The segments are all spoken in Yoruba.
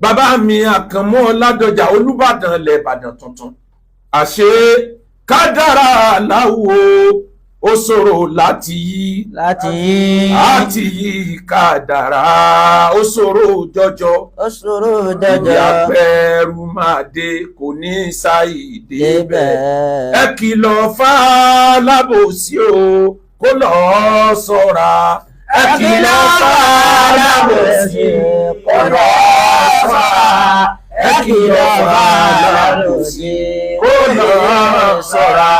bàbá mi Àkànmú Ọládọjà Olúbàdàn ilẹ̀ Ìbàdàn tuntun àṣẹ kádàrá láwo ó ṣòro láti yí kádàrá ó ṣòro jọjọ ìyàpẹ̀rù máa dé kò ní ṣàì débẹ̀ ẹ kìlọ̀ fálábòsí o kó lọ́ọ́ ṣọ́ra ẹ kìlọ̀ fálábòsí kó lọ́ọ́ ṣọ́ra ẹ kìlọ̀ fálábòsí kó lọ́ọ́ ṣọ́ra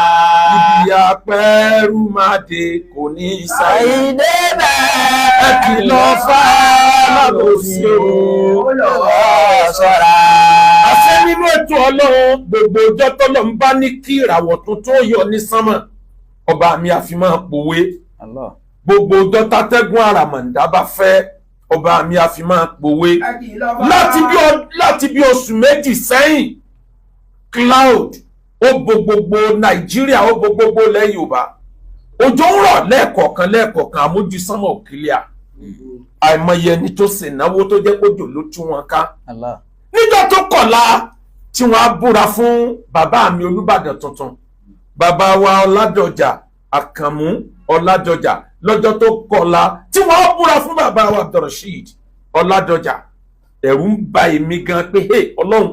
ibi àpẹẹrù máa dé kò ní ṣàì débẹ̀ ẹ kìlọ̀ fálábòsí o kó lọ́ọ́ ṣọ́ra. àṣẹ nínú ètò Ọlọ́run gbogbo ọjọ́ tọ́lọ́run bá ní kí ìràwọ̀ tuntun yọ ní sánmọ̀ ọba mi àfi máa pòwe gbogbo ọjọ́ tátẹ́gùn àràmọ̀ǹdà bá fẹ́ ọba mi àfi máa pòwe láti bí oṣù méjì sẹ́yìn cloud ó bo gbogbo Nàìjíríà ó bo gbogbo ilẹ̀ Yorùbá òjò ń rọ̀ lẹ́ẹ̀kọ̀ọ̀kan àmójúsánmọ̀ òkìlíà àìmọye ẹni tó sì náwó tó jẹ́ kójò ló tú wọn ká níjọ́ tó kọ̀la tí wọ́n á búra fún bàbá mi Olúbàdàn tuntun bàbá wa Ọládọjà Àkànmú Ọládọjà lọ́jọ́ tó kọ̀la tí wọ́n á búra fún bàbá wa Abdulrasheed Ọládọjà ẹ̀rù ń ba èmi gan pé hey Ọlọ́run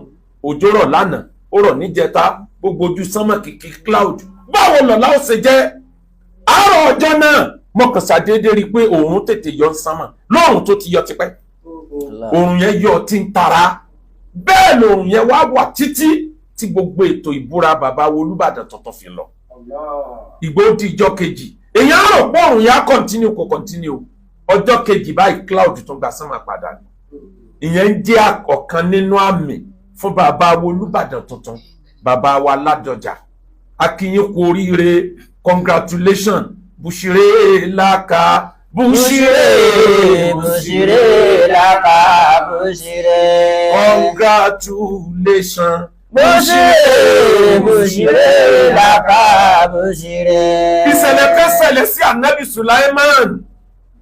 òjò rọ̀ lánàá ó rọ̀ níjẹta gbogbo ojú sánmọ̀ kìkì cloud báwo lọ̀la ó ṣe jẹ́ àárọ̀ ọjọ́ náà mọ̀kànṣàdédé rí i pé òòrùn tètè yọ sánmọ̀ lóòrùn tó ti yọ tipẹ́ òòrùn yẹn yọ tí ń tara bẹ́ẹ̀ lòòrùn yẹn wá wà títí tí gbogbo ètò ìbúra bàbá wo Olúbàdàn tuntun fi lọ ìgbó di ìjọ kejì èyàn á rò pé òòrùn yẹn á kọ́ntínú kò kọ́ntínú ọjọ́ kejì báyìí cloud tó gba sánmọ̀ padà ní ìyẹn ń jẹ́ ọ̀kan nínú àmì fún bàbá wo Olúbàdàn tuntun bàbá wa Ládọjà akínyìn kú oríire congratulation bushire laka bushire laka bushire congratulation bushire laka bushire. ìṣẹ̀lẹ̀ kan ṣẹlẹ̀ sí Ànábì Sulaiman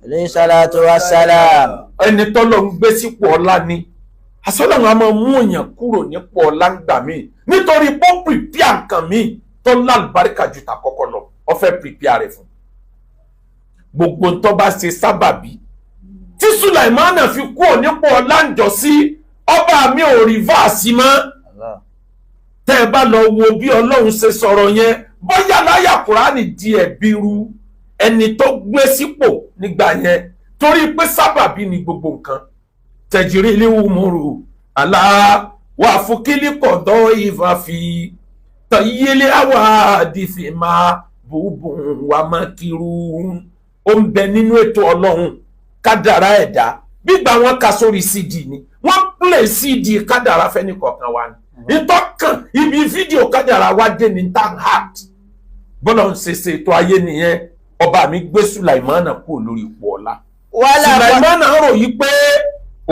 alayhi salatu wassalam ẹni tọ́lọ́ ń gbé sípò ọlá ni àsọlọ́run a máa mú èèyàn kúrò nípò ọlá ń gbà mí nítorí pọ́ pìpíà nǹkan mi tó lálùbáríkà ju tàkọ́kọ́ lọ ó fẹ́ pìpíà rẹ̀ fún gbogbo tó bá ṣe sábàbí tí Sulaimana fi kúrò nípò ọlá ń jọ sí ọba mi ò rí váàsì mọ́ tẹ́ ẹ bá lọ wo bí Ọlọ́run ṣe sọ̀rọ̀ yẹn bóyá láyà Kùránì di ẹ̀bi ru ẹni tó gbé sípò nígbà yẹn torí pé sábàbí ni gbogbo nǹkan tẹ̀jìrì liwumuru àlá wà fúkìlì kọ̀dọ̀ ìfàfi tọ̀yílé àwà àdìfẹ́ máa bùbùn wà máa kiri ó ń bẹ nínú ètò Ọlọ́run kádàrá ẹ̀dá gbígbà wọn ka sórí CD ni wọ́n play CD kádàrá fẹ́ni kọ̀ọ̀kan wa ni ìtọ́kàn ibi fídíò kádàrá wa dé ní tan heart bọ́lá ń ṣe ètò ayé nìyẹn ọba mi gbé Sulaimana kúrò lórí ipò ọlá Sulaimana rò yí pé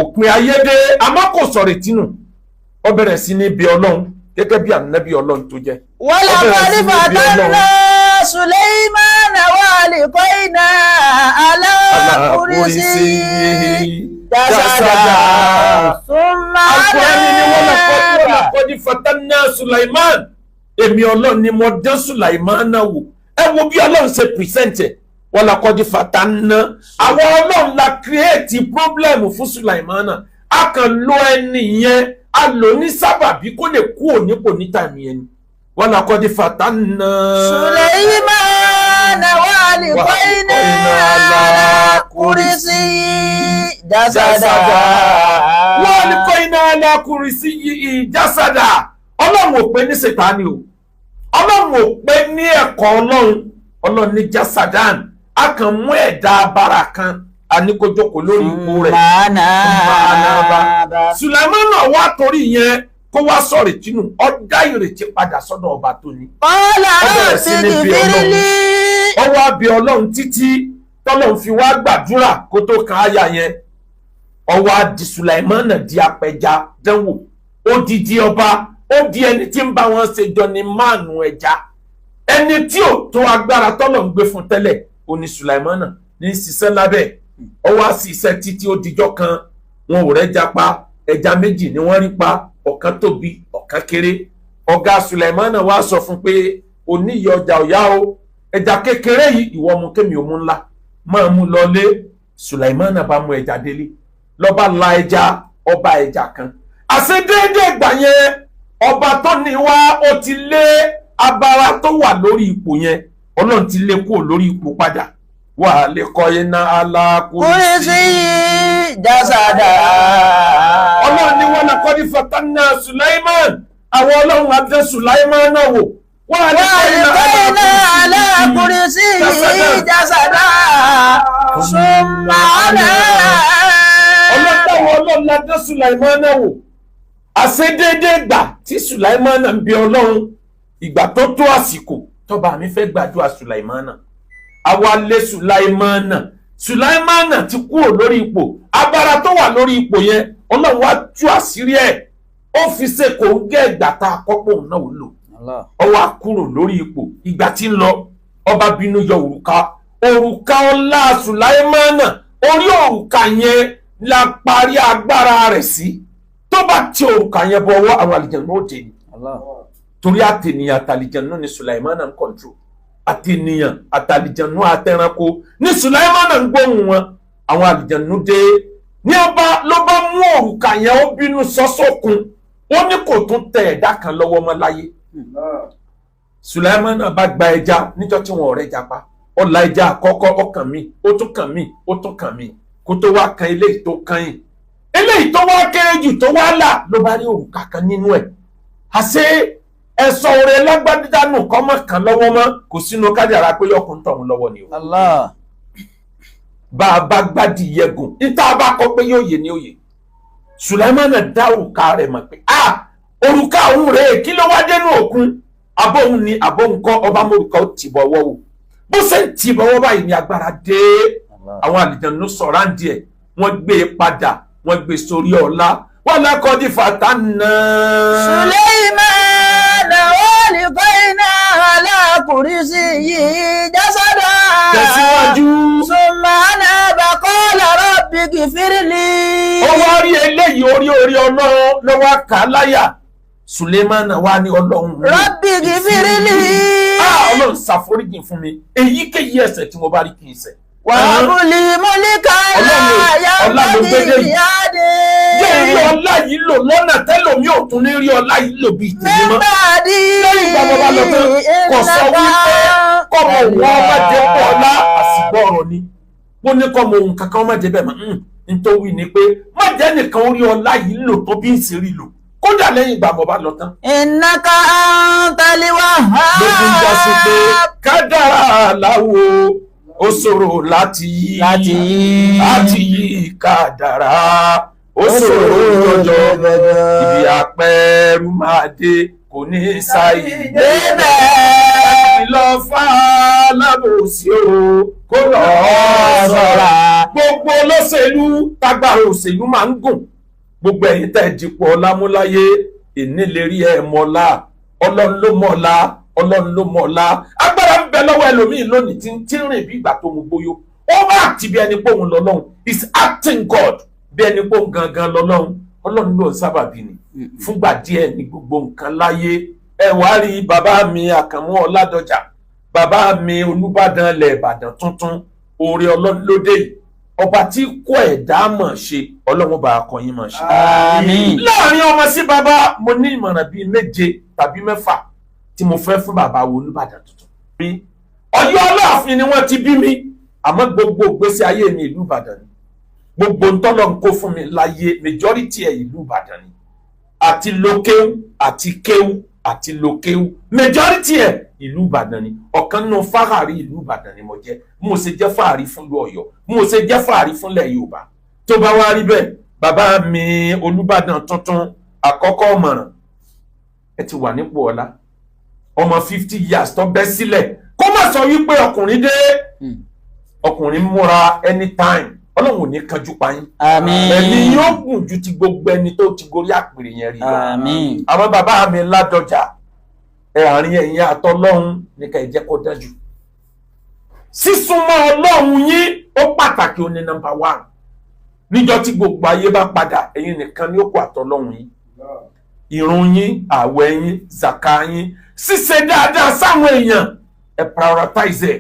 òpin ayé dé àmọ́ kò sọ̀rọ̀ ìtinú ó bẹ̀rẹ̀ sí ní bí Ọlọ́run gẹ́gẹ́ bí ànábì Ọlọ́run tó jẹ́ wala qad fatanna Sulaimana wa alqayna ala kursiyyihi jasada thumma wala qad fatanna Sulaiman èmi Ọlọ́run ni mo dán Sulaimana wò ẹ wo bí Ọlọ́run ṣe pìrìsẹ́ǹtì wala qad fatanna àwọn Ọlọ́run la create problem fún Sulaimana a kàn lo ẹni yẹn a lò ní sábàbí kó lè kú ònípò níta nìyẹn ni wala qad fatanna Sulaimana wa alqayna ala kursiyyihi jasada wa alqayna ala kursiyyihi jasada Ọlọ́run ò pè ní Sátánì o Ọlọ́run ò pè ní ẹ̀kọ́ Ọlọ́run ní jasadan a kàn mú ẹ̀dá abara kan aníkójókòó lórí ipò rẹ̀ Sulaimana wá torí yẹn kó wá sọ̀rọ̀ ìtinú ọ̀dá ìrètí padà sọ́dọ̀ ọba tó ní. Qala rabbi ighfirli. ó wá bí Ọlọ́run títí tọ́lọ́run fi wá gbàdúrà kó tó kan àyà yẹn ó wá di Sulaimana di apẹja dánwò ó di ọba ó di ẹni tí ń bá wọn ṣe jọ ní máàlù ẹja ẹni tí ò tó agbára tọ́lọ́run gbé fún tẹ́lẹ̀ ó ní Sulaimana ní ṣiṣẹ́ lábẹ́ ó wá sí iṣẹ́ títí ó dijọ́ kan wọn ò rẹ́ japa ẹja méjì ni wọ́n rí pa, ọ̀kan tóbi ọ̀kan kéré. Ọ̀gá Sùlàìmánà wá sọ fún pé oníyì ọjà ọ̀yá o, ẹja kékeré yìí ìwọ mú kémi ò mú ńlá, máa mú lọlé. Sùlàìmánà bá mú ẹja délé, lọ́ba la ẹja, ọba ẹja kan. Àṣẹ déédéé gbà yẹn ọba tó ní wá ó ti lé abara tó wà lórí ipò yẹn, Ọlọ́run ti lé kúrò lórí ipò padà. Wà lè kọ́ iná kúrísí jásàdà. Ọlọ́run ní wọn kọ́ ní fatanna Sulaiman, àwọn Ọlọ́run àti Sulaiman náà wò. Wà lè kọ́ iná kúrísí jásàdà. Sùmánà. Ọlọ́run àti Sulaiman náà wò. Àṣẹ déédéé gbà tí Sulaiman ń bí Ọlọ́run, ìgbà tó tó àsìkò tọ́ba mi fẹ́ gbàdúrà Sulaiman. Àwa lé Sùláìmánà ti kúrò lórí ipò, abara tó wà lórí ipò yẹn Ọlọ́run wá tú àṣírí ẹ̀, ó fi ṣe kò ń gẹ́ ìgbà tá a kọ́pọ̀ náà lò. Ó wá kúrò lórí ipò, ìgbà tí ń lọ ọba bínú yọ òrùka ọlá Sùláìmánà, orí òrùka yẹn la parí agbára rẹ̀ sí. Tó bá ti òrùka yẹn bọ̀ ọwọ́ àwọn àlìjẹ̀nú ó dé ni, torí àtẹnìyàn àtàlìjẹ̀nú ni Sùláìmánà ń control. Àtẹnìyàn àtàlìjẹ̀nú àtẹranko ní Sùláìmánà ń gbóhùn wọn. Àwọn àlìjẹ̀nú dé ní ọba ló bá mú òrùka yẹn, ó bínú sọ́sọ́kun, ó ní kò tún tẹ ẹ̀dá kan lọ́wọ́ mọ́ láyé. Sùláìmánà bá gba ẹja níjọ́ tí wọn ọ̀rẹ́ japa, ó la ẹja àkọ́kọ́, ó kàn mí, ó tún kàn mí, ó tún kàn mí, kó tó wá kan eléyìí tó kàn yìí, eléyìí tó wá kéré jù tó wá là ló bá rí òrùka kan nínú ẹ̀. Àṣé ẹ̀sọ́ orin lágbádánù kọ́ mọ̀ kan lọ́wọ́ mọ́, kò sínú kádàrá pé yọkùn tọ̀hún lọ́wọ́ ni o. Bá a bá gbádìí yẹgùn níta bá kọ pé yóò yé ni ó yé. Sùláìmánà dá òrùka rẹ̀ mọ̀ pé òrùka òun rèé, kí ló wá dénú òkun, abóhun ni abóhun kọ́, ọba mórùka ó tì bọ̀wọ́ o. Bó ṣe ń tì bọ̀wọ́ báyìí ni agbára dé. Àwọn àlìjẹ̀nú sọ̀ráǹdì ẹ̀, wọ́n gbé e padà, wọ́n gbé sórí ọ̀la. Wọ́n lákọ́ di fatanna Sùlẹ́ìmánà wọ́n lè kọ́ iná alákùrísí yìí jásàdà. Tẹ̀síwájú. Sùmánà baqala rabbi gfirli. Ó wá rí eléyìí orí Ọlọ́run lọ́wọ́ kà á láyà. Sùlẹ́mánà wá ní Ọlọ́run. Rabbi gfirli. Ọlọ́run ṣàforíjì fún mi, èyíkéyìí ẹ̀ṣẹ̀ tí mo bá rí kì í ṣẹ̀. Wà á bùlí mọ́líkà yàgbẹ́gì ìyáde. Yóò rí ọlá yìí lò lọ́nà tẹ́lòmí ò tún ní rí ọlá yìí lò bíi tèmi mọ́. Nígbàdí lẹ́yìn ìgbà mo bá lọ tán kò sọ wípé kọ́mọ òun ọmọ jẹ́ pọ̀ ọlá àsìgbọ́ ọ̀rọ̀ ni. Mo ní kọ́mọ òun kankan ọmọ jẹ́ bẹ́ẹ̀ mọ́. Nítorí ni pé má jẹ́ nìkan rí ọlá yìí lò tó bí ń ṣe rí lò. Kódà lẹ́yìn ìgbà mo bá lọ tán. Innaka antal wahhab. Ló fi ń já sí pé kádàrá láwo ó ṣòro láti yí kádàrá, ó ṣòro jọjọ, ibi àpẹẹrù máa dé kò ní sáyé débẹ̀. Lọ fà lábòsí o kó lọ ṣọ́ra. Gbogbo olóṣèlú tágbára òṣèlú máa ń gùn, gbogbo ẹ̀yin tẹ́ dipò ọlámúláyé ìnílérí ẹ̀ mọ́lá, Ọlọ́run ló mọ́lá, Ọlọ́run ló mọ́lá. Agbára ń bẹ lọ́wọ́ ẹlòmíín lónìí tí ń rìn bí ìgbà tó mú gbóyó. Ó má àti bí ẹni pé òun lọ́lọ́run, is acting God bí ẹni pé òun gangan lọ́lọ́run. Ọlọ́run ló ń sábàbí ni fúngbà díẹ̀ ní gbogbo nǹkan láyé. Ẹ wá rí bàbá mi Àkànmú Ọládọjà, bàbá mi Olúbàdàn ilẹ̀ Ìbàdàn tuntun, oore Ọlọ́run lóde yìí. Ọba tí kò ẹ̀dá mọ̀ ṣe, Ọlọ́run bá akọyin mọ̀ ṣe. Àmín. Láàrin ọmọ sí bàbá, mo ní ìmọ̀ràn bíi 7 tàbí 6 tí mo fẹ́ fún bàbá wo Olúbàdàn tuntun. Ọ̀yọ́ Aláàfin ni wọ́n ti bí mi, àmọ́ gbogbo ìgbésí ayé mi ìlú Ìbàdàn ni. Gbogbo ntọ́lọ̀ ń kó fún mi láyé majority ẹ̀ ìlú Ìbàdàn ni. Àti lókéwú àti kéwú àti lókéwú majority ẹ̀ ìlú Ìbàdàn ni. Ọ̀kan nínú fáàrí ìlú Ìbàdàn ni mo jẹ́. Mo ṣe jẹ́ fáàrí fún ìlú Ọ̀yọ́, mo ṣe jẹ́ fáàrí fúnlẹ̀ Yorùbá. Tó bá wá rí bẹ́ẹ̀, bàbá mi Olúbàdàn tuntun àkọ́kọ́ ọ̀mọ̀ràn, ẹ ti wà nípò ọlá. Ọmọ 50 years tó bẹ́ sílẹ̀, kó má sọ wípé ọkùnrin dé. Ọkùnrin múra anytime, Ọlọ́run ò ní kanjú pa yín. Àmín. Ẹ̀mí yóò gùn ju ti gbogbo ẹni tó ti gorí àpèrè yẹn rí lọ. Àmín. Àwọn bàbá mi Ládọjà, àárín ẹ̀yin àtọlọ́run ní ká ẹ jẹ́ kó dájú. Sísúnmọ́ Ọlọ́run yín ó pàtàkì, ó ní number 1. níjọ́ tí gbogbo ayé bá padà ẹ̀yin nìkan ni ó kù àtọlọ́run yín ìrun yín àwẹ̀ yín zaka yín ṣíṣe dáadáa sáwọn èèyàn ẹ prioritize ẹ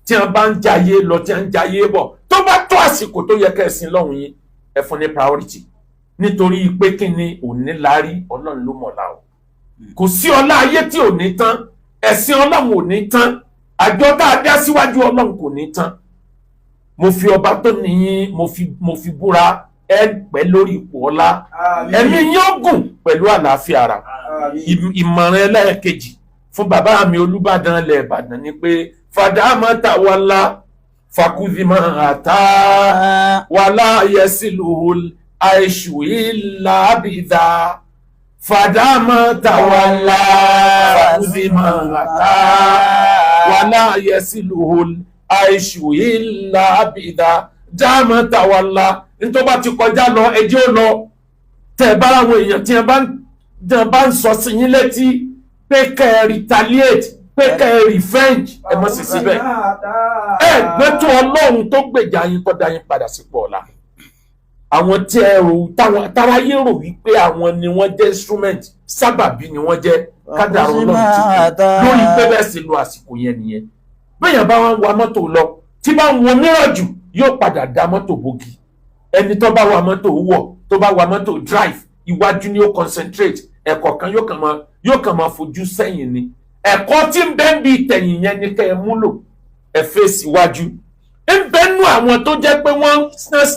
tí wọn bá ń jayé lọ tí wọn ń jayé bọ̀ tó bá tó àsìkò tó yẹ kẹsìn lọ́hùn yín ẹ fún ní priority nítorí pé kí ni òní láárí Ọlọ́run ló mọ̀lá o kò sí ọlá ayé tí ò ní tán ẹ̀sìn Ọlọ́run ò ní tán àjọ tá a dá síwájú Ọlọ́run kò ní tán mo fi ọba tó nìyí mo fi búra ẹ pẹ́ lórí ipò ọlá ẹ̀mí yín ó gùn pẹ̀lú àlàáfíà ara ìmọ̀ràn ẹlẹ́ẹ̀kejì fún bàbá mi Olúbàdàn ilẹ̀ Ìbàdàn ni pé fàdámọ́ta wàlá fakudima àtà wàlá yẹsìlúhùl àìṣù ìlà àbìdá fàdámọ́ta wàlá fakudima àtà wàlá yẹsìlúhùl àìṣù ìlà àbìdá dámọ́ta wàlá nítorí bá ti kọjá lọ ẹjẹ́ ó lọ tẹ̀ bá àwọn èèyàn tí wọ́n bá ń sọ sí yín létí pé kẹ́ ẹ retaliate pé kẹ́ ẹ revenge ẹ mọ̀ sí síbẹ̀ ẹ gbẹ́tọ̀ Ọlọ́run tó gbèjà yín kọ́ da yín padà sípò ọ̀la àwọn tí ẹ rò táráyé rò wípé àwọn ni wọ́n jẹ́ instrument sábàbí ni wọ́n jẹ́ kádàrá Ọlọ́run ti lórí pé bẹ́ẹ̀ sì lo àsìkò yẹn nìyẹn bẹ́ẹ̀ bá wọn wa mọ́tò lọ tí bá ń wo mìíràn jù yóò padà da mọ́tò bógi ẹni tó bá wa mọ́tò wọ̀ tó bá wa mọ́tò drive iwájú ni ó concentrate ẹ̀kọ́ kan yóò kàn máa fojú sẹ́yìn ni ẹ̀kọ́ tí ń bẹ ń bi tẹ̀yìn yẹn ni kẹ́ ẹ múlò ẹ fèsì iwájú ń bẹ nú àwọn tó jẹ́ pé wọ́n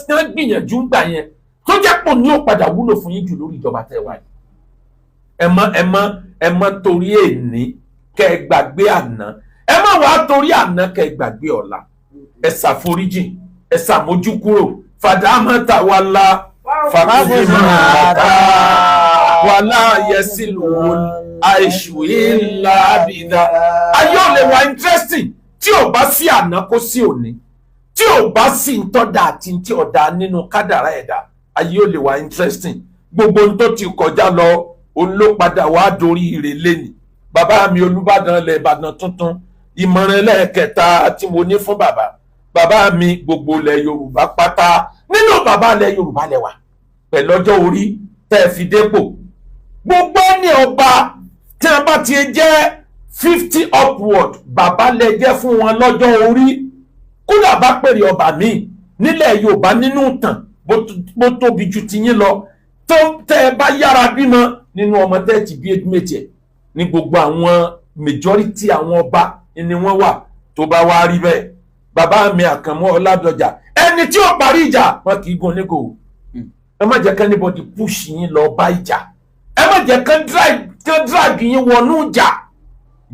sán gbìyànjú ń gbà yẹn tó jẹ́ pò ní ó padà wúlò fún yín jù lórí ìjọba tẹ́ wáyé ẹ mọ́ torí èní kẹ́ ẹ gbàgbé àná ẹ má wàá torí àná kẹ́ ẹ gbàgbé ọ̀la ẹ ṣàforíjì ẹ ṣàmójúkúrò fàdámọ́ta wàlá fàkúndínmọ́ta wàlá yẹsìlúhùl àìṣù ìlà àbìdá ayé ò lè wà interesting tí ò bá sí àná kó sí òní tí ò bá sí ntọ́da àti ntí ọ̀dà nínú kádàrá ẹ̀dá ayé ò lè wà interesting gbogbo n tó ti kọjá lọ òun ló padà wá dorí ire lẹ́nì bàbá mi Olúbàdàn ilẹ̀ Ìbàdàn tuntun ìmọ̀ràn ẹlẹ́ẹ̀kẹta tí mo ní fún bàbá mi gbogbo ilẹ̀ Yorùbá pátá nínú bàbá ilẹ̀ Yorùbá lẹ́wà pẹ̀lú ọjọ́ orí tẹ́ ẹ fi dépò gbogbo ẹni ọba tí a bá ti jẹ́ 50 upward bàbá lẹ jẹ́ fún wọn lọ́jọ́ orí kódà bá pèrè ọba míì nílẹ̀ Yorùbá nínú ìtàn bó tóbi ju tiyín lọ tó tẹ́ ẹ bá yára bímọ nínú ọmọ tẹ́ ti bí méjì ẹ̀ ní gbogbo àwọn majority àwọn ọba ni wọ́n wà tó bá wá rí bẹ́ẹ̀ bàbá mi Àkànmú Ọládọjà ẹni tí ó parí ìjà wọn kì í gun nígò ẹ má jẹ́ kẹ́nìbọ̀dì push yín lọ bá ìjà ẹ má jẹ́ kán drag yín wọnú ìjà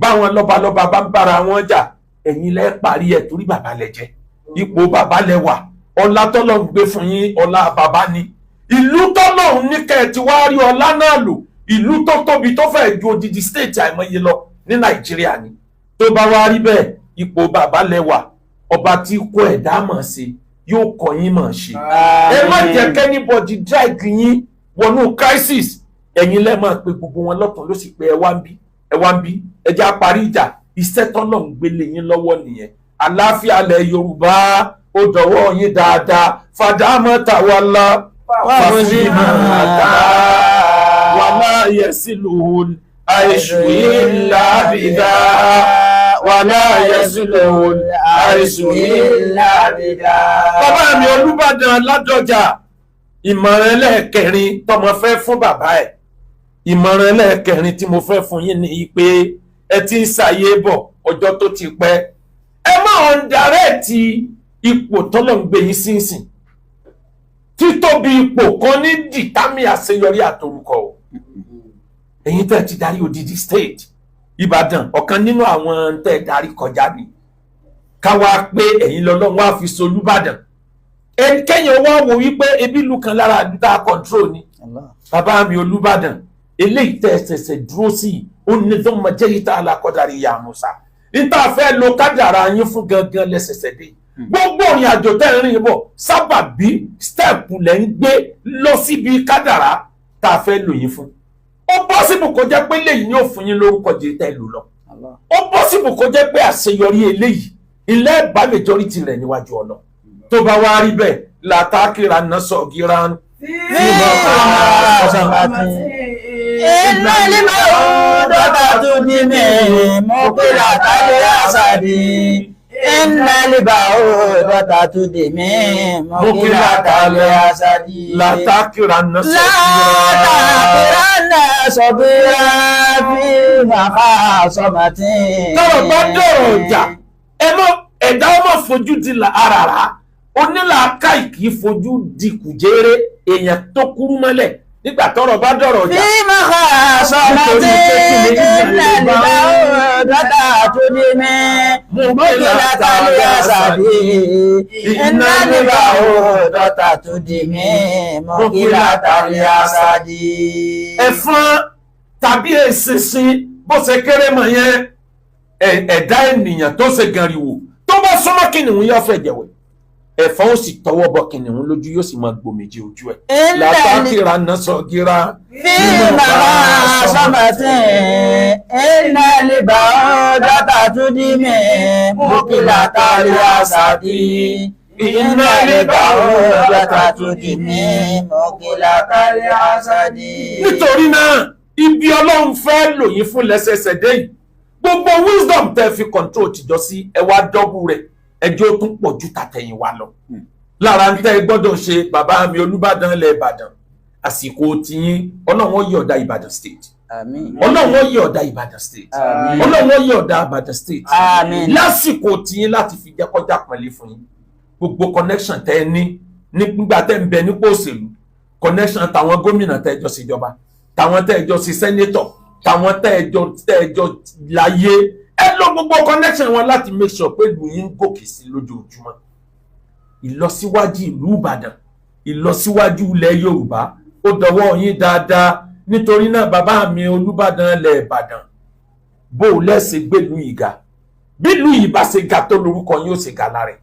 báwọn lọ́balọ́ba bá ń bára wọn jà ẹ̀yin lẹ́ parí ẹ̀ torí bàbá lẹ jẹ́ ipò bàbá lẹ wà ọlá tọ́lọ̀ ń gbé fún yín ọlá bàbá ni ìlú tọ́lọ̀ ń ní kẹ́ ẹ ti wá rí ọlá náà lò ìlú tó tóbi tó fẹ́ ju odidi state àìmọye lọ ní Nàìjíríà ni tó bá wá rí bẹ́ẹ̀ ipò bàbá lẹ wà ọba tí kó ẹ̀dá mọ̀ sí yóò kọ́ yín mọ̀ ṣe ẹ má jẹ́ kẹ́nìbọ̀dì drag yín wọnú crisis ẹ̀yin lẹ́ máa pe gbogbo wọn lọ́tàn ló sì pé ẹ wá ń bí ẹ já parí ìjà iṣẹ́ tọ́lọ̀ ń gbélé yín lọ́wọ́ nìyẹn àlàáfíà ilẹ̀ Yorùbá ó dọ̀wọ́ yín dáadáa fàdámọ́ta wàlá fàkúndínmọ́ta wàlá yẹsìlúhùl àìṣù ìlà àbìdá wàlá yẹsìlúhùl àìṣù ìlà àbìdá. bàbá mi Olúbàdàn Ládọjà ìmọ̀ràn ẹlẹ́ẹ̀kẹrin tọmọ fẹ́ fún bàbá ẹ̀ ìmọ̀ràn ẹlẹ́ẹ̀kẹrin tí mo fẹ́ fún yín ni pé ẹ ti ń ṣàyè bọ̀ ọjọ́ tó ti pẹ́ ẹ máa ń dàrẹ́ẹ̀tì ipò tọ́lọ̀ ń gbé yín sínsìn títóbi ipò kan ní dìtámì àṣeyọrí àtorúkọ o ẹ̀yin tẹ́ ti darí odidi state Ìbàdàn ọ̀kan nínú àwọn tẹ́ darí kọjá ni káwa pé ẹ̀yin lọ́lọ́run wá fi so Olúbàdàn kẹ́yìn wá wò wípé ebi ìlú kan lára àdúgbò control ni bàbá mi Olúbàdàn eléyìí tẹ́ ṣẹ̀ṣẹ̀ dúró sí i ó ní tó mọ jẹ́ ìta alákọ̀dárí ya Musa níta fẹ́ lo kádàrá yín fún gangan lẹ́sẹ̀sẹ̀ dé gbogbo ìrìn àjò tẹ́ ń rìn bọ̀ sábàbí step lẹ́ ń gbé lọ síbi kádàrá tá a fẹ́ lò yín fún ó possible kó jẹ́ pé eléyìí ni ó fún yín lórúkọ jẹ́ tẹ́ lò lọ ó possible kó jẹ́ pé àṣeyọrí eléyìí ilé ẹ̀bá majority rẹ̀ níwájú ọ̀nà tó bá wá rí bẹ́ẹ̀ látàkìrà náà sọ̀gìrán Inna al-mawdata tudmi muqilatan li-asadi. Inna al-mawdata tudmi muqilatan li-asadi. látàkìrà náà sọ̀gìrán fi makhasamatin. tọ́rọ̀ bá dọ̀rọ̀ ọjà ẹ̀dá ọmọ fojú di àràrá onílàáká kìí fojú di kùjẹ́rẹ́ èèyàn tó kúrú mọ́lẹ̀ nígbà tọ́rọ̀ bá dọ̀rọ̀ ọjà. fi makhasamatin inna al-mawdata tudmi muqilatan li-asadi. Inna al-mawdata tudmi muqilatan li-asadi. ẹ̀fọn tàbí eṣinṣin bó ṣe kéré mọ̀ yẹn ẹ̀dá ènìyàn tó ṣe gànrìwò tó bá súnmọ́ kìnìún yóò fẹ́ jẹ̀wẹ̀ ẹ̀fọn ó sì tọwọ́ bọ kìnìún lójú yóò sì máa gbòmìjì ojú ẹ̀. látàkìrà náà sọ̀gìrà fi makhasamatin inna al-mawdata tudmi muqilatan li-asadi. Inna al-mawdata tudmi muqilatan li-asadi. nítorí náà ibi ọlọ́run fẹ́ lò yín fún lẹ́sẹsẹ dé yìí gbogbo wisdom tẹ́ fi control tìjọ sí ẹ wá dọ́bù rẹ̀ ẹjọ́ tún pọ̀ ju tàtẹ̀yìn wa lọ. lára ń tẹ́ gbọ́dọ̀ ṣe bàbá mi Olúbàdàn ilẹ̀ Ìbàdàn àsìkò tiyín ọlọ́run ó yọ̀ọ̀da Ìbàdàn state ọlọ́run ó yọ̀ọ̀da Ìbàdàn state ọlọ́run ó yọ̀ọ̀da Ìbàdàn state lásìkò tiyín láti fi jẹ́ kọjá pẹ̀lú fún yín gbogbo connection tẹ́ ẹ ní nígbà tẹ́ ń bẹ nípò òṣèlú connection tàwọn gómìnà tẹ́ ẹ jọ ṣèjọba tàwọn tẹ́ ẹ jọ sí sẹ́nétọ̀ tàwọn tẹ́ ẹ jọ láyé ẹ lọ gbogbo connection wọn láti make sure pé ìlú yín ń gòkè sí lójoojúmọ́ ìlọsíwájú ìlú Ìbàdàn ìlọsíwájú ilẹ̀ Yorùbá ó dọwọ́ yín dáadáa nítorí náà bàbá mi Olúbàdàn ilẹ̀ Ìbàdàn bó o lẹ́sẹ̀ gbèlú yìí ga bí ìlú yìí bá ṣe ga tó lórúkọ yín ó ṣe ga lára ẹ̀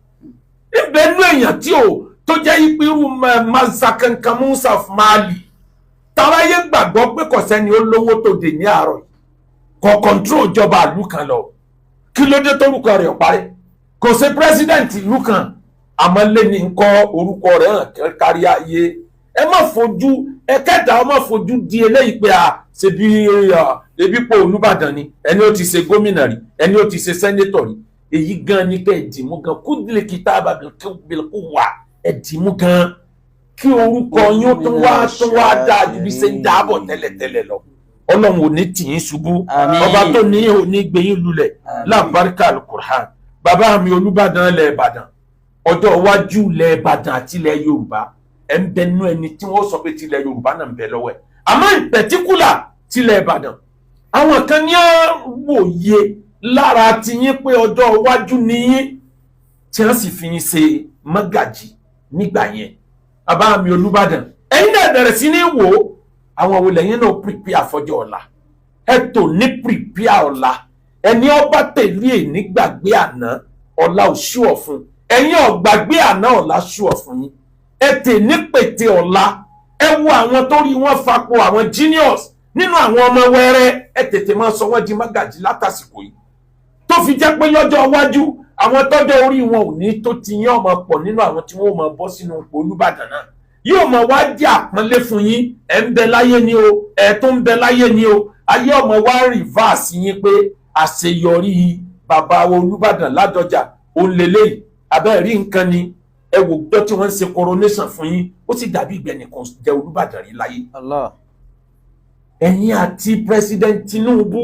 níbẹ̀ nú èèyàn tí ò tó jẹ́ ìpírù mazakankan Musa of Mali tàráyé gbàgbọ́ pé kò sẹ́ni ó lówó tó dé ní àárọ̀ yìí kò kọ̀ǹtró ìjọba ìlú kan lọ kí ló dé tórúkọ rẹ̀ parí kò sí pírẹsidẹ́ǹtì ìlú kan àmọ́ lé ní nǹkan orúkọ rẹ̀ hàn kárí ayé ẹ má fojú ẹ kẹta ọ má fojú di eléyìí pé ṣebí ebi pò Olúbàdàn ni ẹni ó ti ṣe gómìnà rí ẹni ó ti ṣe sẹ́nétọ̀ rí èyí gan ni kẹ́ ẹ̀ dìmú gan kúndìlẹ̀ kìtàbà bìlkú wà ẹ̀ dìmú gan kí orúkọ yín ó tún wá dáa ju bí ṣe ń dáàbọ̀ tẹ́lẹ̀tẹ́lẹ̀ lọ ọlọ́run ò ní tì yín ṣubú ọba tó ní ò ní gbé yín lulẹ̀ lábáríkà alukur'an bàbá mi Olúbàdàn ilẹ̀ Ìbàdàn ọjọ́ iwájú ilẹ̀ Ìbàdàn àti ilẹ̀ Yorùbá ẹ̀ ń bẹ nú ẹni tí wọ́n sọ pé ti ilẹ̀ Yorùbá náà ń bẹ lọ́wọ́ ẹ̀ àmọ́ in particular ti ilẹ̀ Ìbàdàn àwọn kan ní àwòye lára ti yín pé ọjọ́ iwájú ni yín tí wọ́n sì fi yín ṣe mọ́gàjì nígbà yẹn bàbá mi Olúbàdàn ẹ̀yin náà bẹ̀rẹ̀ sí ní wò ó àwọn wo lẹ́yìn náà prepare fọjọ́ ọ̀la ẹ tò ní prepare ọ̀la ẹni ọba tẹ̀lé nígbàgbé àná ọ̀la ò ṣú ọ̀ fún ẹ̀yin ọ̀gbàgbé àná ọ̀la ṣú ọ̀ fún yín ẹ tè ní pètè ọ̀la ẹ wo àwọn tó rí wọn fapò àwọn genius nínú àwọn ọmọ wẹrẹ ẹ tètè máa sọ wọn di mágàjì látàsìkò yìí tó fi jẹ́ pé lọ́jọ́ iwájú àwọn tọ́jọ́ orí wọn ò ní tó ti yán ọmọ pọ̀ nínú àwọn tí wọ́n máa bọ́ sínú ipò Olúbàdàn náà yóò máa wá jẹ́ àpọ́nlé fún yín ẹ̀ ń bẹ láyé ni o ẹ̀ tó ń bẹ láyé ni o ayé ọmọ wa rìvásì yín pé àṣeyọrí bàbá Olúbàdàn Ládọjà òun lélẹ́yìí abẹ́rẹ́ nǹkan ni ẹ wò gbọ́ tí wọ́n ń ṣe coronation fún yín ó sì dàbí ìgbẹ́ nìkan jẹ́ Olúbàdàn rí láyé. ẹ̀yin àti president Tinubu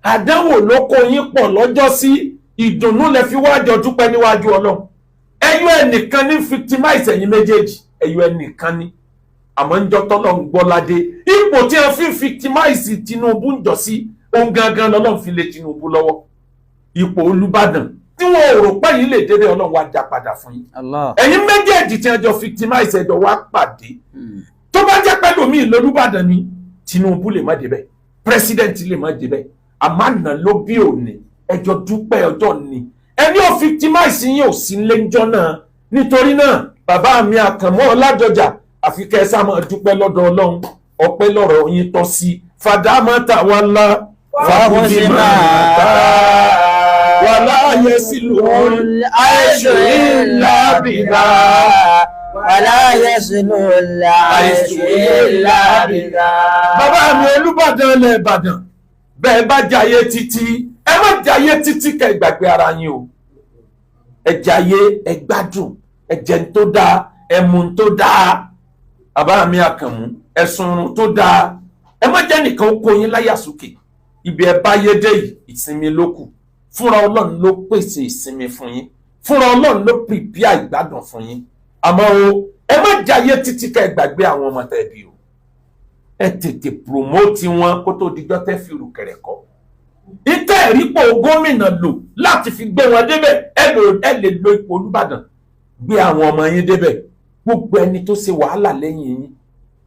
àdánwò ló kó yín pọ̀ lọ́jọ́ sí ìdùnnú lẹ fi wájọ dúpẹ́ níwájú Ọlọ́run ẹyọ ẹnìkan ní victimize ẹ̀yin méjèèjì ẹyọ ẹnìkan ní àmọ́ ń jọ tọ́lọ́ ń gbọ́ ládé ipò tí wọ́n fi victimize Tinubu ń jọ sí ohun gangan lọ́lọ́run fi lé Tinubu lọ́wọ́ ipò Olúbàdàn tí wọn ò rò pé yìí lè débẹ̀ Ọlọ́run wá dá padà fún yín ẹ̀yin méjèèjì tí wọ́n jọ victimize ẹ̀jọ̀ wá pàdé tó bá jẹ́ pẹ́lú mi l'Olúbàdàn ni Tinubu lè má débẹ̀ president lè má débẹ̀ àmọ́ àná ló bí òní ẹjọ́ dúpẹ́ ọjọ́ ni ẹni ò victimize yín ò sí lẹ́jọ́ náà nítorí náà bàbá mi Àkànmọ́ Ọládọjà àfi kẹ́ ẹ sá máa dúpẹ́ lọ́dọ̀ Ọlọ́run ọpẹ́ lọ́rọ̀ yín tọ́ sí fàdámọ́ta wà ńlá fàbùdí máa ta wà láàyè sílùú àìṣe ńlá bìlá wàlá yẹsùlù láìsù ìlà bìdá. Bàbá mi Olúbàdàn ilẹ̀ Ìbàdàn bẹ́ẹ̀ bá jayé títí ẹ má jayé títí kẹ́ ẹ gbàgbé ara yín o. Ẹ jayé ẹ gbádùn ẹ jẹ n tó dáa ẹ mu n tó dáa. Bàbá mi Àkànmú ẹ sunrun tó dáa. Ẹ má jẹ́ nìkan ó kó yín láyà sókè. Ibi ẹ bá yé dé yìí ìsinmi ló kù. Fúnra Ọlọ́run ló pèsè ìsinmi fún yín. Fúnra Ọlọ́run ló prepare ìgbádùn fún yín. Àmọ́ o ẹ má jayé títí kẹ́ ẹ gbàgbé àwọn ọmọ tẹ̀bí o. Ẹ tètè promote wọn kó tó dijọ́ tẹ́ fi rùkẹ̀rẹ̀ kọ́. Ìtẹ́ ìrípò gómìnà lò láti fi gbé wọn débẹ̀ ẹ lè lo ipò Olúbàdàn gbé àwọn ọmọ yín débẹ̀. Gbogbo ẹni tó ṣe wàhálà lẹ́yìn yín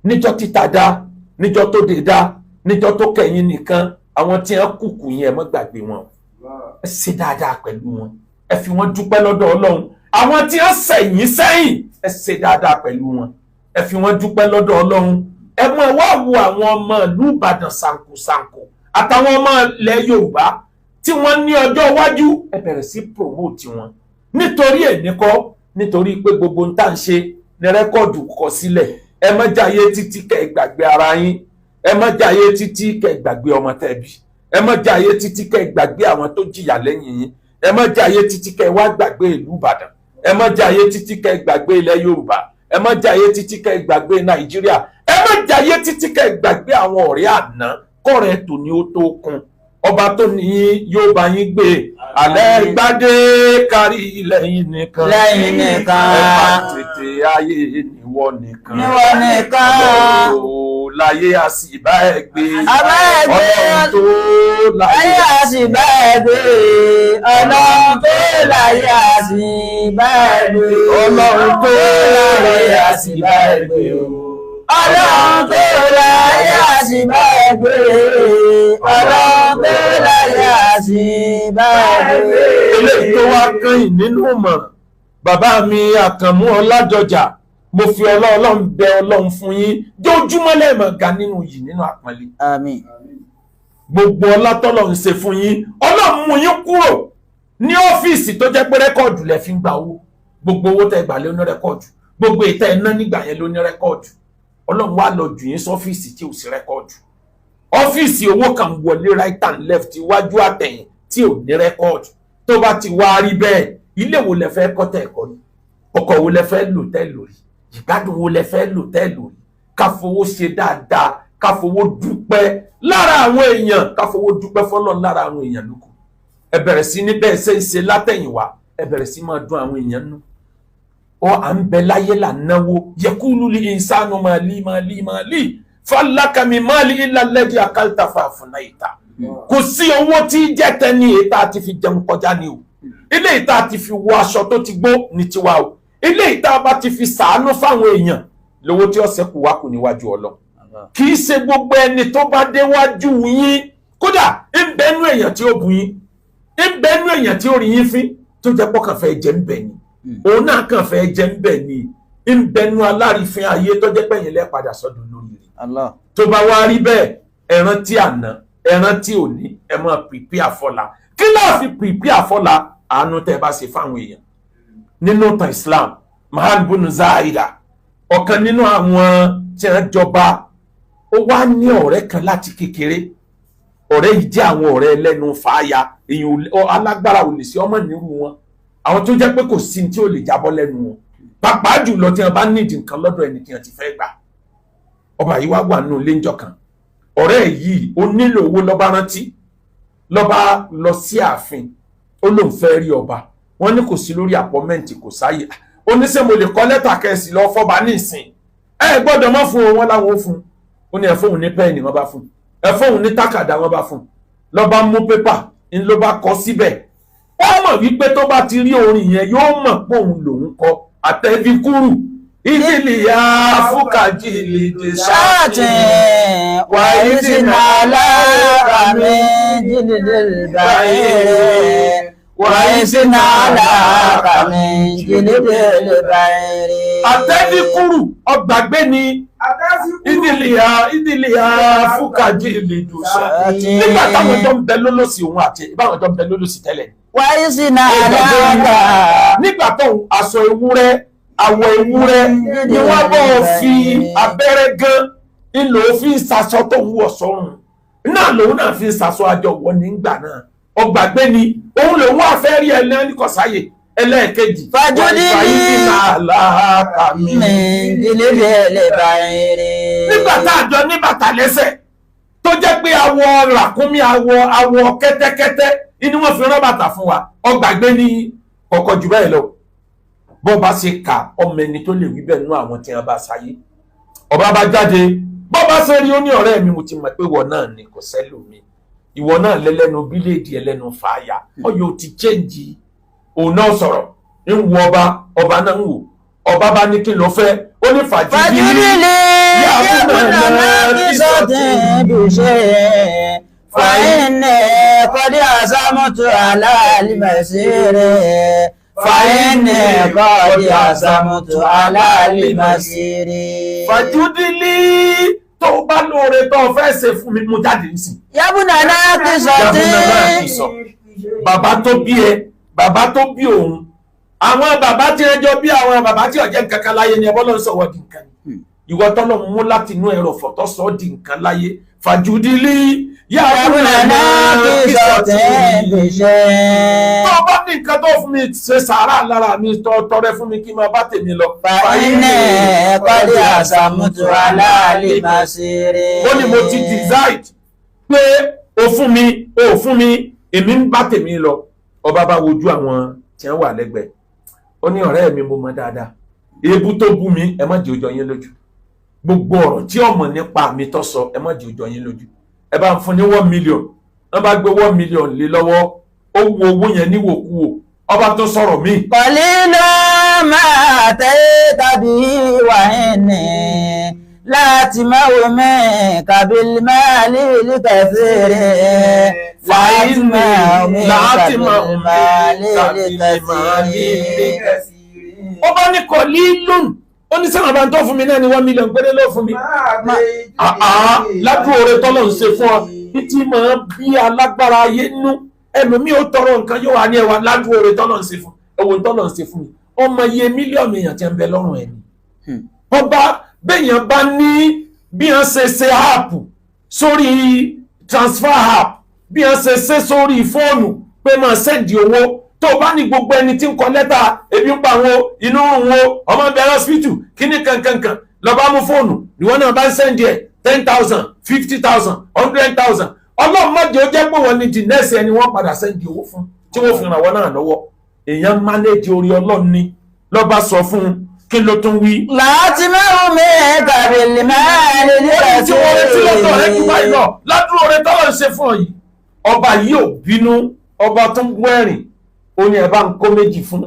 níjọ́ títa dá níjọ́ tó dé dá níjọ́ tó kẹ̀yìn nìkan àwọn tí wọ́n kùkù yín ẹ má gbàgbé wọn. Ẹ ṣe dáadáa pẹ̀lú wọn ẹ fi wọn dúpẹ́ lọ́dọ̀ Ọlọ́run. Àwọn tí wọ́n sẹ̀yìn sẹ́yìn ẹ ṣe dáadáa pẹ̀lú wọn ẹ fi wọn dúpẹ́ lọ́dọ̀ Ọlọ́run. Ẹ mọ̀ wá wo àwọn ọmọ ìlú Ìbàdàn ṣàǹkóṣàǹkó àtàwọn ọmọ ilẹ̀ Yorùbá tí wọ́n ní ọjọ́ iwájú ẹ bẹ̀rẹ̀ sí promote wọn. Nítorí ẹ̀nìkọ́ nítorí pé gbogbo ń tà ń ṣe ní rẹ́kọ̀dù kọ sílẹ̀. Ẹ má jayé títí kẹ́ ẹ gbàgbé ara yín. Ẹ má jayé títí kẹ́ ẹ gbàgbé ọmọ tẹ̀bí. Ẹ má jayé títí kẹ́ ẹ gbàgbé àwọn tó jìyà lẹ́yìn yín. Ẹ má jayé títí kẹ́ ẹ wá gbàgbé ìlú Ìbàdàn. Ẹ má jayé títí kẹ́ ẹ gbàgbé ilẹ̀ Yorùbá. Ẹ má jayé títí kẹ́ ẹ gbàgbé Nàìjíríà. Ẹ má jayé títí kẹ́ ẹ gbàgbé àwọn ọ̀rẹ́ àná kọ́rẹ́ tò ní ó tó kun. Ọba tó ní yóò bá yín gbé alẹ́ gbádé kárí lẹ́yìn nìkan. Lẹ́yìn nìkan. Ẹ má tètè ayé níwọ nìkan. Níwọ nìkan. Ọlọ́run láyé àsìbá ẹ gbé. Àbá ẹ gbé. Ọlọ́run tó láyé àsìbá ẹ gbé. Ọlọ́run tó láyé àsìbá ẹ gbé. Ọlọ́run tó láyé àsìbá ẹ gbé o. Ọlọ́run tó láyé àsìbá ẹ gbé. Ọlọ́run tó láyé àsìbá ẹ gbé. Eléyìí tó wá kẹ́yìn nínú ìmọ̀ràn bàbá mi Àkànmú Ọládọjà mo fi Ọlọ́run bẹ Ọlọ́run fún yín jójúmọ́ lẹ́ẹ̀mọ̀ ga nínú yìí nínú àpọ́nlé. Àmín. Gbogbo ọlá tọ́lọ́run ń ṣe fún yín Ọlọ́run mú yín kúrò ní ọ́fíìsì tó jẹ́ pé rẹ́kọ̀dù lẹ fi ń gba owó. Gbogbo owó tẹ́ gbà lé ní rẹ́kọ̀dù gbogbo ìtẹ́ iná nígbà yẹn ló ní rẹ́kọ̀dù. Ọlọ́run wá lọ jù yín sọ́fíìsì tí ò sí rẹ́kọ̀dù. Ọ́fíìsì owó kan wọlé right and left iwájú àtẹ̀yìn tí ò ní rẹ́kọ̀dù. Tó bá ti wá rí bẹ́ẹ̀ ilé wo lẹ fẹ́ kọ́ tẹ̀ kọ́ ni ọkọ̀ wo lẹ fẹ́ lò tẹ́ lórí ìgbádùn wo lẹ fẹ́ lò tẹ́ lórí ká fowó ṣe dáadáa ká fowó dúpẹ́ lára àwọn èèyàn ká fowó dúpẹ́ fọ́lọ́run lára àwọn èèyàn lóko. Ẹ bẹ̀rẹ̀ sí ní bẹ́ẹ̀ ṣe ń ṣe látẹ̀yìnwá ẹ bẹ̀rẹ̀ sí máa dùn àwọn èèyàn nú. Ọ à ń bẹ láyé là náwó yẹkúlù lè ìsánú máa lí fálákàmì máa lí ilà lẹ́dí àkàlítà fàfúnà ìta. Kò sí owó tí jẹ́ tẹ́ni ètà àti fi jẹun kọjá ni o. Ilé ìta ti fi wọ aṣọ tó ti gbó ní tiwa o. Ilé ìta bá ti fi sàánú fáwọn èèyàn lówó tí ọ̀sẹ̀ kù wá kù níwájú Ọlọ́run. Kì í ṣe gbogbo ẹni tó bá déwájú yín kódà ń bẹnu èèyàn tí ó bu yín ń bẹnu èèyàn tí ó rí yín fín tó jẹ́ pọ́ kàn fẹ́ jẹ́ ń bẹ̀ ni òun náà kàn fẹ́ jẹ́ ń bẹ̀ ni ń bẹnu alárìífín ayé tó jẹ́ pẹ̀yìn lẹ́ padà sọ́dọ̀ lórí rẹ̀. Tó bá wá rí bẹ́ẹ̀ ẹ rántí àná ẹ rántí òní ẹ máa prepare fọ́la kí láà fi prepare fọ́la àánú tẹ́ bá ṣe fáwọn èèyàn. Nínú tan Islam Mahal bunu Zaida ọ̀kan nínú àwọn tí wọ́n jọba ó wá ní ọ̀rẹ́ kan láti kékeré. Ọ̀rẹ́ yìí jẹ́ àwọn ọ̀rẹ́ ẹlẹ́nu fàáya èèyàn alágbára ò lè sí ọmọ nírú wọn àwọn tó jẹ́ pé kò sí tí ó lè jábọ́ lẹ́nu wọn pàápàá jùlọ tí wọ́n bá nídìí nǹkan lọ́dọ̀ ẹni tí wọ́n ti fẹ́ gbà. Ọba yìí wá wà nínú ilé ńjọ́ kan ọ̀rẹ́ yìí ó nílò owó lọ́ba rántí lọ́ba lọ sí ààfin ó lóun fẹ́ rí ọba wọ́n ní kò sí lórí àpọ́mẹ́ǹtì kò sáyè ó ní ṣé mo lè kọ lẹ́tà kẹsì lọ fọ́ba ní ìsìn ẹ gbọ́dọ̀ má fún wọn láwọn ó fún ó ní ẹ fóun ní pẹ́ẹ́nì wọ́n bá fún ẹ fóun ní tákàdá wọ́n bá fún lọ́ba mú pépà ń ló bá kọ síbẹ̀ ó mọ̀ wípé tó bá ti rí orin yẹn yóò mọ̀ pé òun lòun kọ àtẹ̀bí kúrú ìdílé ya fúkàjì lè dé sáàtì wà ìsìnà aláàmì jílìdì báyìí wà ìsìnà aláàmì jílìdì báyìí. àtẹ̀bí kúrú ọgbàgbé ni ìdílé ya fúkàjì lè dé sáàtì nígbà táwọn ọjọ́ ń bẹ lólòsì òun àti ìbáwọn ọjọ́ ń bẹ lólòsì tẹ́lẹ̀ wà ìsìnà aláàmì nígbà tó aṣọ ewúrẹ́ àwọ̀ ewúrẹ́ ni wọ́n bọ́ fi abẹ́rẹ́ gan ńlò fi ń sasọ tó ń wọ̀ sọ́run náà lòun náà fi ń sasọ àjọwọ̀ nígbà náà ọgbàgbé ni òun lòun wà fẹ́ rí ẹlẹ́ni kọ̀sáyè ẹlẹ́ẹ̀kejì fàjúdí ní ìdílé lè bá eré. nígbà tá a jọ ní bàtà lẹ́sẹ̀ tó jẹ́ pé awọ ràkúnmí awọ kẹ́tẹ́kẹ́tẹ́ inú wọn fi rán bàtà fún wa ọgbàgbé ní kọ̀kọ́ jù bẹ́ẹ̀ lọ bọ́ bá ṣe kà ọmọ ẹni tó lè wí bẹ́ẹ̀ nú àwọn tí wọ́n bá ṣayé ọba bá jáde bọ́ bá ṣe rí ó ní ọ̀rẹ́ mi mo ti mọ̀ pé ìwọ náà ni kò sẹ́lòmí ìwọ náà lẹ́lẹ́nu bíléèdì ẹlẹ́nu fàáyà ọyọ ti chẹ́ǹjì òun náà sọ̀rọ̀ ń wo ọba náà ń wò ọba bá ní kí ló fẹ́ ó ní fàjúdí lè yàgùnà náà kí sọ́tẹ̀ bùṣẹ́ fàyínẹ̀ kọ́dí àsámọ́tò aláàlìmọ̀síre fàyínẹ̀ kọ́dí àsámọ́tò aláàlìmọ̀síre. fàjúdí lè tó bá lóore tó fẹ́ ṣe fún mi mú jáde ní sí. yàgùnà náà kí sọ́tẹ̀ bàbá tó bí ẹ bàbá tó bí òun àwọn bàbá tí ẹjọ́ bí àwọn bàbá tí ọ̀jẹ́ nǹkan kan láyé ni ẹbọ́ ló ń sọ̀wọ́ di nǹkan ìwọ tọ́lọ́ mú láti inú ẹ̀rọ fọ̀tọ́ sọ di nǹkan láyé fàjúdílé yàgùnà náà kí sọ́tẹ̀ bùṣẹ́. tó o bá ní nǹkan tó fún mi ṣe sàárà lára mi tọrẹ fún mi kí n máa bá tèmi lọ. fàyínẹ̀ kọ́dí àsámọ́tò aláàlìmọ̀síre. ó ní mo ti decide pé o fún mi èmi ń bá tèmi lọ ọba bá wojú àwọn tí wọ́n wà lẹ́gbẹ̀ẹ́ ó ní ọ̀rẹ́ mi mo mọ̀ dáadáa èébú tó bú mi ẹ má jẹ́ ó jọ yín lójú gbogbo ọ̀rọ̀ tí ọmọ nípa mi tó sọ ẹ má jẹ́ ó jọ yín lójú ẹ bá ń fún ní 1 million wọ́n bá gbé 1 million lé lọ́wọ́ ó wo owó yẹn níwòkuwò ọba tó sọ̀rọ̀ mí. kọ́lí ló máa tẹ́ tàbí wàhíní láti máa wò mẹ́ kàbílì máa lílì kẹfẹ́rẹ́ láti máa wò mẹ́ kàbílì máa lílì kẹfẹ́rẹ́. ó bá ní kọ́lí lónìí ó ní sẹ́wọ̀n bá ń tọ́ fún mi náà ni 1 million péré ló fún mi. ládùúgbò rẹ tọ́lọ̀ ń ṣe fún ọ títí máa bí alágbára ayé nú ẹlòmíì ó tọrọ nǹkan yóò wá ní ẹwà ládùúgbò rẹ tọ́lọ̀ ń ṣe fún ẹwọ́n tọ́lọ̀ ń ṣe fún mi ọmọ iye mílíọ̀nù èèyàn ti ń bẹ lọ́rùn ẹni. ọba béèyàn bá ní bí wọ́n ṣe áàpù sórí transfer app bí wọ́n ṣe sórí fóònù pé máa sẹ́ǹdì owó tó bá ní gbogbo ẹni tí ń kọ lẹ́tà ebi ń pa wọn inú wọn ọmọ bẹ̀rẹ̀ hospital kíní kankankan lọ́ba mú fóònù ìwọ náà bá ń sẹ́ǹdì ẹ̀ 10,000 50,000 100,000 ọlọ́run mọ́jọ jẹ́ pé wọ́n ní di nẹ́ẹ̀sì ẹni wọ́n padà sẹ́ǹdì owó fún tí wọ́n fi ràn wọ́n náà lọ́wọ́ èèyàn mánéjì orí ọlọ́run ni lọ́ba sọ fún un kí ló tún wí. láti mẹ́rùn mi kàbílì máa lè ní ẹ̀sìn. tí wọ́n retí lọ́dọ̀ rẹ̀ jù báyìí lọ ládùúgbò rẹ̀ tọ́lọ̀ ń ṣe fún ọ yìí ọba yìí ò bínú ọba tó ń gún ẹ̀rìn ó ní ẹ bá ń kó méjì fún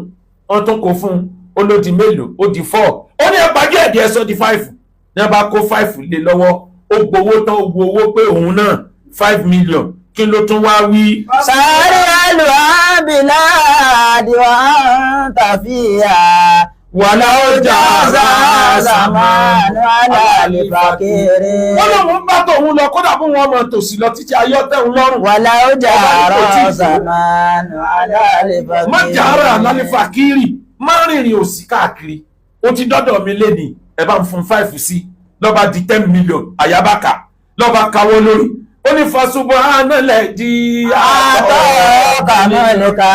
wọn tó kó fún ó ló di mélòó ó di 4 ó ní ẹ pàjọ́ ẹ̀dí ẹ̀sọ́ di 5 ní ẹ bá kó 5 lé lọ́wọ́ ó gbowó tán ó gbowó pé òun náà 5 million kí ló tún wá wí. sáré àlùhábìlà àdìwà tàfíà wàlá ọjà àzàmánú àlàlìfàkèrè. wọ́n lọ́wọ́ bá tòun lọ kódà fún wọn mọ̀ tòsí lọ títí ayọ́ tẹ̀hún lọ́rùn. wàlá ọjà àzàmánú àlàlìfàkèrè. má jàrá àlàlìfàkìrì má rìnrìn òsì káàkiri ó ti dọ́dọ̀ mi lé ní ẹ bá ń fún 5 sí lọ́ba di 10 million àyàbákà lọ́ba káwọ́ lórí ó ní fasubhanallah di àtọ́ kàmọ́lùkà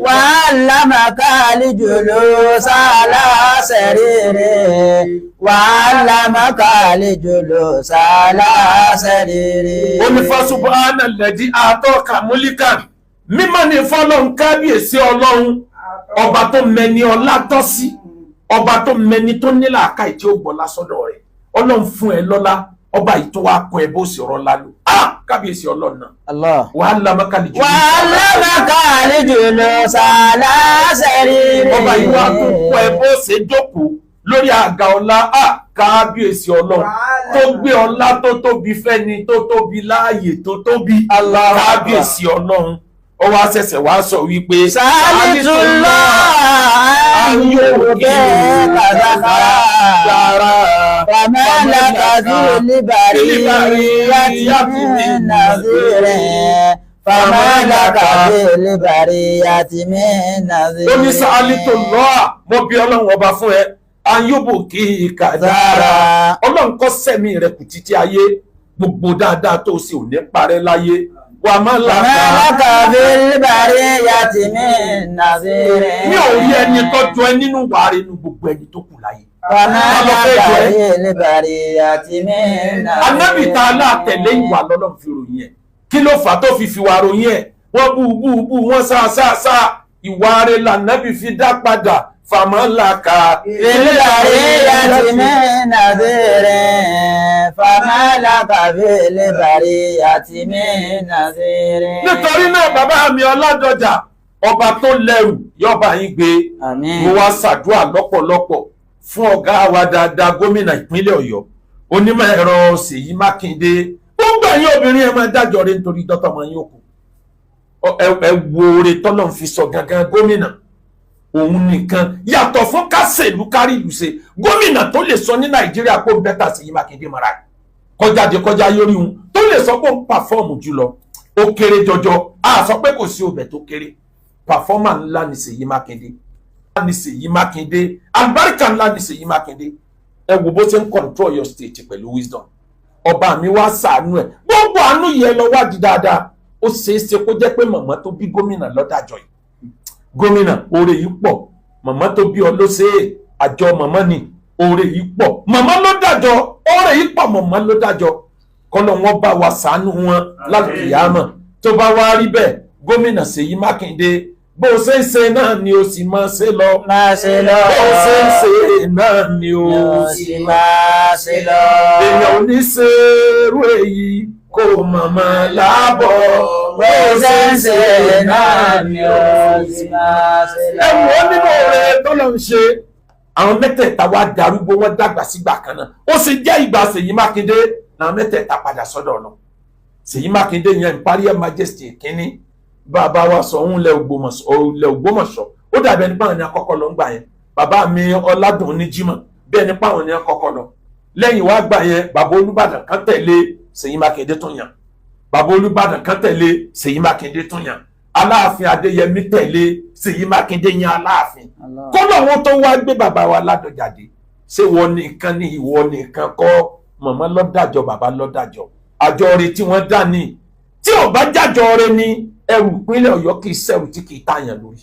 wàlámàkà àlejòló sálà sẹ̀rẹ̀rẹ̀ wàlámàkà àlejòló sálà sẹ̀rẹ̀rẹ̀. ó ní fasubhanallah di àtọ́ kàmọ́lùkà mímọ́ ní fọ́lọ́n kábíyèsí ọlọ́run ọba tó mẹni ọlá tọ́ sí ọba tó mẹni tó nílà àká ìtí ó gbọ́ lásọ̀dọ̀ rẹ̀ ọlọ́run fún ẹ lọ́lá ọba yìí tó wá kọ ẹ bó sì rọ lálù kábíyèsí ọlọ́run náà wàhálà mákàlejò lọ sàlásẹ̀rẹ̀ ọba yìí wá tó kọ ẹ bó ṣe jókòó lórí àga ọlá kábíyèsí ọlọ́run tó gbé ọlá tó tóbi fẹ́ni tó tóbi láàyè tó tóbi kábíyèsí ọlọ́run ó wá ṣẹ̀ṣẹ̀ wá sọ wípé sàlítùlọ́ ayọ̀kẹ́ kàdákàrà fàmẹ́lẹ́kàdú níbàrí láti nàzírẹ̀ fama laka fil bariyati min nazir. ó ní sáálí tó lọ́à mo bí ọlọ́run ọba fún ẹ ayúbù kí kàdára ọlọ́run kọ́ sẹ́mi rẹ̀ kù títí ayé gbogbo dáadáa tó sì ò ní parẹ́ láyé wà má laka fil bariyati min nazir. mi ò rí ẹni tọ́jú ẹ nínú wàá nínú gbogbo ẹni tó kù láyé. Ànábì tá a látẹ̀lé ìwà lọ́lọ́run fi ròyìn ẹ̀ kí ló fà tó fi wà ròyìn ẹ̀ wọ́n bú wọ́n sá ìwà rẹ̀ lànàbì fi dá padà fàmọ́làkà nítorí náà bàbá mi Ọládọjà ọba tó lẹ́rù yọba yín gbé mo wá ṣàdúrà lọ́pọ̀lọpọ̀ fún ọ̀gá wa dáadáa gómìnà ìpínlẹ̀ Ọ̀yọ́ onímọ̀ ẹ̀rọ Ṣèyí Mákindé ó ń gbà yín obìnrin ẹ̀ máa dájọ́ rẹ̀ nítorí dọ́tọ̀ ọmọ yín òkú ẹ wo oore tọ́lọ́ fi sọ gangan gómìnà òun nìkan yàtọ̀ fún kásẹ̀lú kárí ìlú ṣe gómìnà tó lè sọ ní Nàìjíríà kó bẹ́tà Ṣèyí Mákindé mara kọjá yórí òun tó lè sọ pé ó ń pàfọ́ọ̀mù jùlọ ó kéré jọjọ a sọ pé kò sí ọbẹ̀ tó kéré pàfọ́ọ̀mà ńlá ni Ṣèyí Mákindé ní Ṣèyí Mákindé àlùbáríkà ńlá ní Ṣèyí Mákindé ẹ wo bó ṣe ń control your state pẹ̀lú wisdom ọba mi wá ṣàánú ẹ gbogbo àánú yẹn lọ wádìí dáadáa ó ṣeé ṣe kó jẹ́ pé màmá tó bí gómìnà lọ́dàjọ́ yìí gómìnà oore yìí pọ̀ màmá tó bí ọ ló ṣe é àjọ màmá ni oore yìí pọ̀ màmá ló dájọ́ oore yìí pọ̀ màmá ló dájọ́ kọ́nà wọn bá wa ṣàánú wọn lálùkìyámọ̀ tó bá wá rí bẹ́ẹ̀ gómìnà Ṣèyí Mákindé bó ṣe ń ṣe náà ni ó sì máa ṣe lọ. máa ṣe lọ. bó ṣe ń ṣe náà ni ó sì máa ṣe lọ. èèyàn ò ní ṣe irú èyí kó màmá láàbọ̀. bó ṣe ń ṣe náà ni ó sì máa ṣe lọ. ẹ wò ó nínú rẹ̀ tọ́lọ́ ń ṣe àwọn mẹ́tẹ̀ẹ̀ta wá darúgbó wọn dàgbà sígbà kan náà ó sì jẹ́ ìgbà Ṣèyí Mákindé làwọn mẹ́tẹ̀ẹ̀ta padà sọ́dọ̀ ọ̀nà Ṣèyí Mákindé yẹn Imperial Majesty kínní bàbá wa sọ òun lẹ Ògbómọ̀ṣọ́ ó dàbí ẹni páwọn ní àkọ́kọ́ lọ ń gbà yẹn bàbá mi Ọládùn ní Jímọ̀ bí ẹni páwọn ní àkọ́kọ́ lọ lẹ́yìn wá gbà yẹn bàbá Olúbàdàn kan tẹ̀lé Ṣèyí Mákindé tún yàn bàbá Olúbàdàn kan tẹ̀lé Ṣèyí Mákindé tún yàn Aláàfin Adéyẹmí tẹ̀lé Ṣèyí Mákindé yan Aláàfin kọ́nà wọn tó wá gbé bàbá wa Ládọjà dé ṣé wọn nìkan ní ìwọ nìkan kọ́ màmá lọ́dàjọ́ bàbá lọ́dàjọ́ àjọ rẹ tí wọ́n dá ní tí ò bá jájọ rẹ ní ẹrù ìpínlẹ̀ Ọ̀yọ́ kì í ṣẹrù tí kì í tààyàn lórí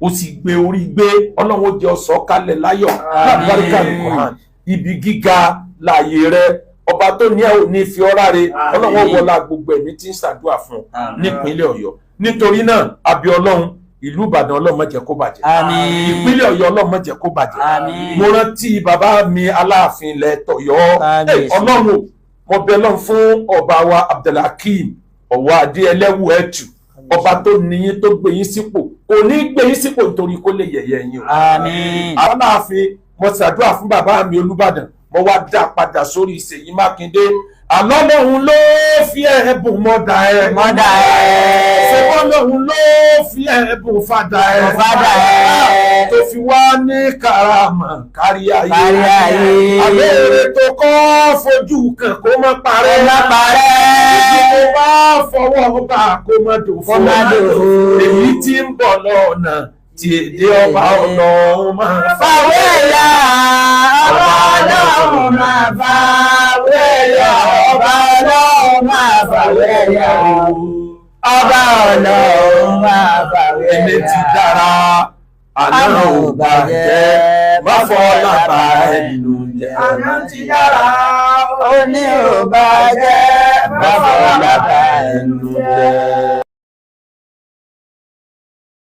ó sì gbé orí gbé Ọlọ́run ó jẹ́ ọ̀sọ́ kalẹ̀ láyọ̀ lábáríkà nìkan ibi gíga láàyè rẹ ọba tó ní ẹ ò ní fi ọ́rá rẹ Ọlọ́run wọlá gbogbo ẹ̀mí tí ń ṣàdúrà fún nípínlẹ̀ Ọ̀yọ́ nítorí náà àbí Ọlọ́run ìlú Ìbàdàn Ọlọ́run má jẹ́ kó bàjẹ́ ìpínlẹ̀ Ọ̀yọ́ Ọlọ́run má jẹ́ kó bàjẹ́ mo rántí bàbá mi Aláàfin ilẹ̀ tọ̀yọ́ Ọlọ́run mo bẹ̀ Ọlọ́run fún ọba wa Abdulhakeem Ọ̀wọ́ Adé Ẹlẹ́wù Ẹ̀tù ọba tó níyín tó gbé yín sípò kò ní gbé yín sípò nítorí kó lè yẹ̀yẹ́ yín o. àmín. Aláàfin mo ṣàdúrà fún bàbá mi Olúbàdàn mo wá dá padà sórí Ṣèyí Mákindé àlọ́ lòun ló fi ẹ̀bùn mọ́dà ẹ̀. mọ́dà ẹ̀. ṣùgbọ́n lòun ló fi ẹ̀bùn fàdà ẹ̀. fàdà ẹ̀. tó fi wá ní karama kárí ayé. kárí ayé. àbẹ̀rẹ̀ tó kọ́ fojú kan kó má parẹ́. kó má parẹ́. èyí tó bá fọwọ́ bá kó má dòfo. kó má dòfo. èyí tí ń bọ̀ lọ́nà tí èdè ọba Ọlọ́run máa fàwé ẹ̀yà ọba Ọlọ́run máa fàwé ẹ̀yà ọba Ọlọ́run máa fàwé ẹ̀yà ọba Ọlọ́run máa fàwé ẹ̀yà. ẹni tí dára àná ò bàjẹ́ má fọlá bá ẹnu jẹ́. àná ti dára ó ní ò bàjẹ́ má fọlá bá ẹnu jẹ́.